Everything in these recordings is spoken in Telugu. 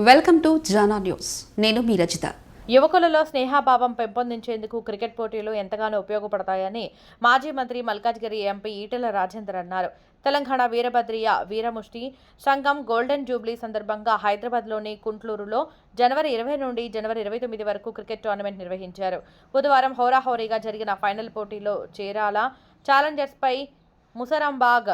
Welcome to Jana news. నేను మీ రజిత. యువకులలో స్నేహభావం పెంపొందించేందుకు క్రికెట్ పోటీలు ఎంతగానో ఉపయోగపడతాయని మాజీ మంత్రి మల్కాజ్గిరి ఎంపీ ఈటెల రాజేందర్ అన్నారు. తెలంగాణ వీరభద్రియ వీరముష్టి సంఘం గోల్డెన్ జూబ్లీ సందర్భంగా హైదరాబాద్లోని కుంట్లూరులో జనవరి 20 నుండి జనవరి 29 వరకు క్రికెట్ టోర్నమెంట్ నిర్వహించారు. బుధవారం హోరాహోరీగా జరిగిన ఫైనల్ పోటీలో చీరాల ఛాలెంజర్స్పై ముసరాంబాగ్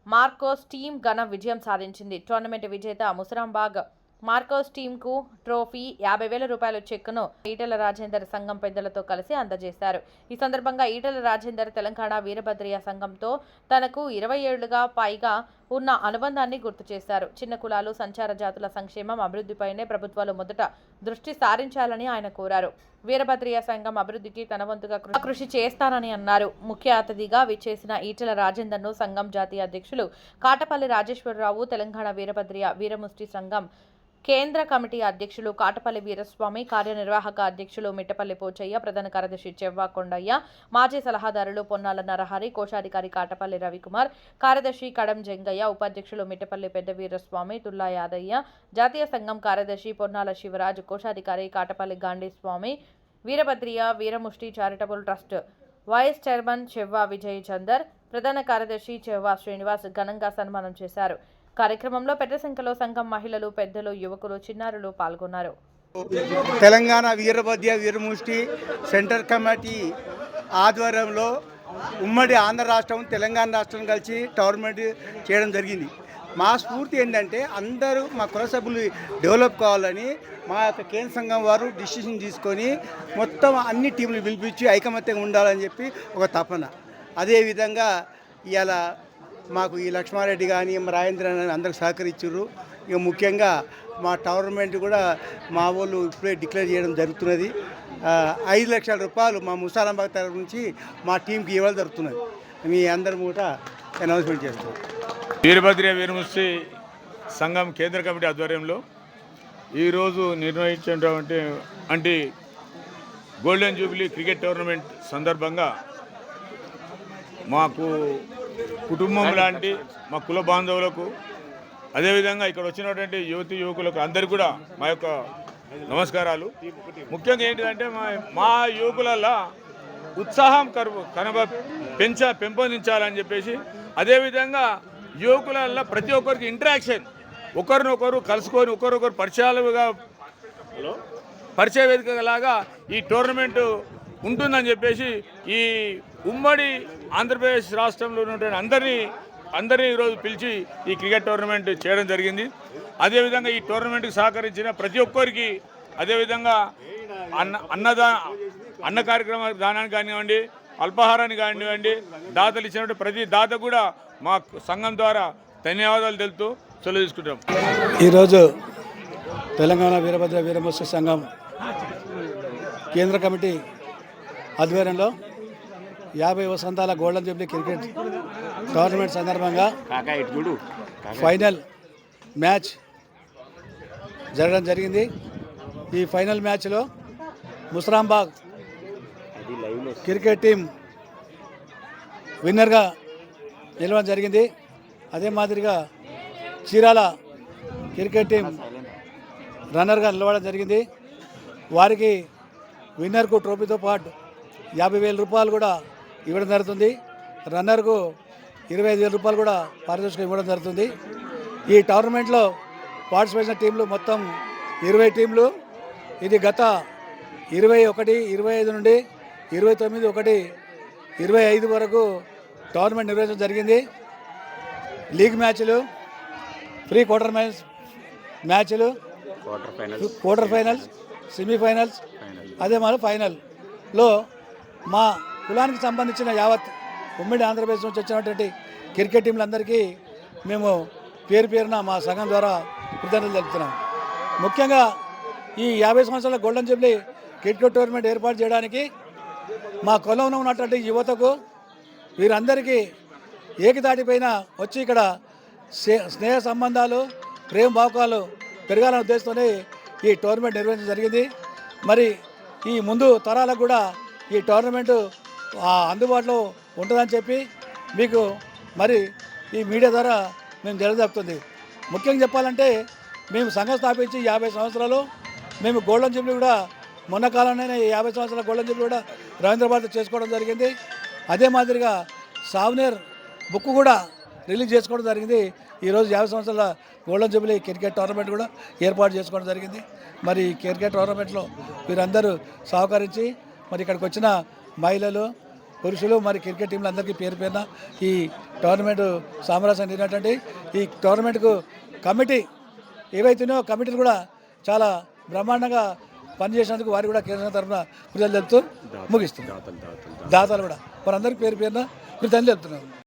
మార్కోస్ టీం ఘన విజయం సాధించింది. టోర్నమెంట్ విజేత ముసరాంబాగ్ మార్కోస్ టీంకు ట్రోఫీ, 50,000 రూపాయల చెక్కును ఈటెల రాజేందర్ సంఘం పెద్దలతో కలిసి అందజేశారు. ఈ సందర్భంగా ఈటెల రాజేందర్ తెలంగాణ వీరభద్రియ సంఘంతో తనకు 20 ఏళ్లుగా పైగా ఉన్న అనుబంధాన్ని గుర్తు చేశారు. చిన్న కులాలు, సంచార జాతుల సంక్షేమం, అభివృద్ధిపైనే ప్రభుత్వాలు మొదట దృష్టి సారించాలని ఆయన కోరారు. వీరభద్రియ సంఘం అభివృద్ధికి తన వంతుగా కృషి చేస్తానని అన్నారు. ముఖ్య అతిథిగా విచ్చేసిన ఈటెల రాజేందర్ను సంఘం జాతీయ అధ్యక్షులు కాటపల్లి రాజేశ్వరరావు, తెలంగాణ వీరభద్రియ వీరముష్టి సంఘం కేంద్ర కమిటీ అధ్యక్షులు కాటపల్లి వీరస్వామి, కార్యనిర్వాహక అధ్యక్షులు మిట్టపల్లి పోచయ్య, ప్రధాన కార్యదర్శి చెవ్వా కొండయ్య, మాజీ సలహాదారులు పొన్నాల నరహరి, కోశాధికారి కాటపల్లి రవికుమార్, కార్యదర్శి కడం జంగయ్య, ఉపాధ్యక్షులు మిట్టపల్లి పెద్ద వీరస్వామి, తుల్లా యాదయ్య, జాతీయ సంఘం కార్యదర్శి పొన్నాల శివరాజ్, కోశాధికారి Katapalli Gandhiswami, Veerabhadriya Veeramushti charitable trust vice chairman Chevva Vijay Chandar, ప్రధాన కార్యదర్శి చెవ్వా శ్రీనివాస్ ఘనంగా సన్మానం చేశారు. కార్యక్రమంలో పెద్ద సంఖ్యలో సంఘం మహిళలు, పెద్దలు, యువకులు, చిన్నారులు పాల్గొన్నారు. తెలంగాణ వీరభద్రియ వీరముష్టి సెంటర్ కమిటీ ఆధ్వర్యంలో ఉమ్మడి ఆంధ్ర రాష్ట్రం, తెలంగాణ రాష్ట్రం కలిసి టోర్నమెంట్ చేయడం జరిగింది. మా స్ఫూర్తి ఏంటంటే అందరూ మా కుల సభ్యులు డెవలప్ కావాలని మా యొక్క కేంద్ర సంఘం వారు డిసిషన్ తీసుకొని మొత్తం అన్ని టీంలు పిలిపించి ఐకమత్యంగా ఉండాలని చెప్పి ఒక తపన. అదేవిధంగా ఇవాళ మాకు ఈ లక్ష్మారెడ్డి కానీ రాజేంద్ర అందరికి సహకరించారు. ఇక ముఖ్యంగా మా టోర్నమెంట్ కూడా మా వాళ్ళు ఇప్పుడే డిక్లేర్ చేయడం జరుగుతున్నది. 5 లక్షల రూపాయలు మా ముసారాంబాగ్ తరఫు నుంచి మా టీంకి ఇవ్వడం జరుగుతున్నది. మీ అందరి కూడా అనౌన్స్మెంట్ చేస్తాం. వీరభద్రియ వీరముష్టి సంఘం కేంద్ర కమిటీ ఆధ్వర్యంలో ఈరోజు నిర్వహించినటువంటి గోల్డెన్ జూబ్లీ క్రికెట్ టోర్నమెంట్ సందర్భంగా మాకు కుటుంబం లాంటి మా కుల బాంధవులకు, అదేవిధంగా ఇక్కడ వచ్చినటువంటి యువతి యువకులకు అందరికీ కూడా మా యొక్క నమస్కారాలు. ముఖ్యంగా ఏంటిదంటే మా యువకులలో ఉత్సాహం పెంపొందించాలని చెప్పేసి, అదేవిధంగా యువకులలో ప్రతి ఒక్కరికి ఇంటరాక్షన్, ఒకరినొకరు కలుసుకొని ఒకరొకరు పరిచయ వేదికలాగా ఈ టోర్నమెంటు ఉంటుందని చెప్పేసి ఈ ఉమ్మడి ఆంధ్రప్రదేశ్ రాష్ట్రంలో ఉన్నటువంటి అందరినీ ఈరోజు పిలిచి ఈ క్రికెట్ టోర్నమెంట్ చేయడం జరిగింది. అదేవిధంగా ఈ టోర్నమెంట్కి సహకరించిన ప్రతి ఒక్కరికి, అదేవిధంగా అన్న కార్యక్రమ దానానికి కానివ్వండి, అల్పాహారాన్ని కానివ్వండి, దాతలు ఇచ్చినటువంటి ప్రతి దాత కూడా మా సంఘం ద్వారా ధన్యవాదాలు తెలుపుతూ సెలవు తీసుకుంటాం. ఈరోజు తెలంగాణ వీరభద్ర వీరముష్టి సంఘం కేంద్ర కమిటీ ఆధ్వర్యంలో 50 వసంతాల గోల్డెన్ జూబ్లీ క్రికెట్ టోర్నమెంట్ సందర్భంగా ఫైనల్ మ్యాచ్ జరగడం జరిగింది. ఈ ఫైనల్ మ్యాచ్లో ముసరాంబాగ్ క్రికెట్ టీం విన్నర్గా నిలవడం జరిగింది. అదే మాదిరిగా చీరాల క్రికెట్ టీం రన్నర్గా నిలవడం జరిగింది. వారికి విన్నర్కు ట్రోఫీతో పాటు 50,000 రూపాయలు కూడా ఇవ్వడం జరుగుతుంది. రన్నర్కు 25,000 రూపాయలు కూడా పారితోషికం ఇవ్వడం జరుగుతుంది. ఈ టోర్నమెంట్లో పార్టిసిపేట్ చేసిన టీంలు మొత్తం 20 టీంలు. ఇది గత 21, 25 నుండి 29, 1, 25 వరకు టోర్నమెంట్ నిర్వహించడం జరిగింది. లీగ్ మ్యాచ్లు, ప్రీ క్వార్టర్ మ్యాచ్లు, క్వార్టర్ ఫైనల్స్, సెమీఫైనల్స్, అదే మరి ఫైనల్లో మా కులానికి సంబంధించిన యావత్ ఉమ్మడి ఆంధ్రప్రదేశ్ నుంచి వచ్చినటువంటి క్రికెట్ టీంలందరికీ మేము పేరున మా సంఘం ద్వారా కృతజ్ఞతలు తెలుపుతున్నాం. ముఖ్యంగా ఈ 50 సంవత్సరాల గోల్డెన్ జూబ్లీ క్రికెట్ టోర్నమెంట్ ఏర్పాటు చేయడానికి మా కులంలో ఉన్నటువంటి యువతకు, వీరందరికీ ఏకతాటిపైన వచ్చి ఇక్కడ స్నేహ సంబంధాలు, ప్రేమ భావకాలు పెరగాలనే ఉద్దేశంతోనే ఈ టోర్నమెంట్ నిర్వహించడం జరిగింది. మరి ఈ ముందు తరాలకు కూడా ఈ టోర్నమెంటు అందుబాటులో ఉంటుందని చెప్పి మీకు మరి ఈ మీడియా ద్వారా మేము జరగజేపుతుంది. ముఖ్యంగా చెప్పాలంటే మేము సంఘం స్థాపించి 50 సంవత్సరాలు. మేము గోల్డెన్ జూబ్లీ కూడా మొన్న కాలంలోనే 50 సంవత్సరాల గోల్డెన్ జూబ్లీ కూడా రవీంద్రభారతి చేసుకోవడం జరిగింది. అదే మాదిరిగా సావనేర్ బుక్ కూడా రిలీజ్ చేసుకోవడం జరిగింది. ఈరోజు 50 సంవత్సరాల గోల్డెన్ జూబ్లీ క్రికెట్ టోర్నమెంట్ కూడా ఏర్పాటు చేసుకోవడం జరిగింది. మరి ఈ క్రికెట్ టోర్నమెంట్లో వీరందరూ సహకరించి మరి ఇక్కడికి వచ్చిన మహిళలు, పురుషులు, మరి క్రికెట్ టీంలు అందరికీ పేరు పేరున ఈ టోర్నమెంట్ సామరస్యం జరిగినటువంటి ఈ టోర్నమెంట్కు కమిటీ ఏవైతున్నాయో కమిటీలు కూడా చాలా బ్రహ్మాండంగా పనిచేసినందుకు వారికి కూడా కేంద్రం తరఫున కృతజ్ఞతలు తెలుపుతూ ముగిస్తుంది. దాతలు కూడా వారందరికీ పేరు పేరున కృతజ్ఞతలు తెలుపుతున్నాను.